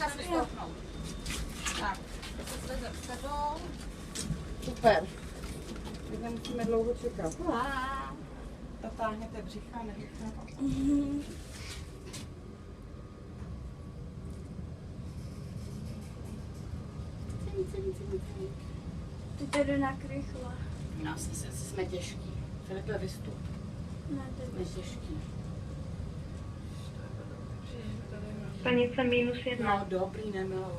Nechá si stoupnout. Tak, to se zvede sebou. Super. My nemusíme dlouho čekat. Dotáhněte břicha, nevychne. Ty tady nakrychla. No, jsme těžký. Filipe, vystup. Jsme těžký. Stanice -1. No, dobrý, nemiluju.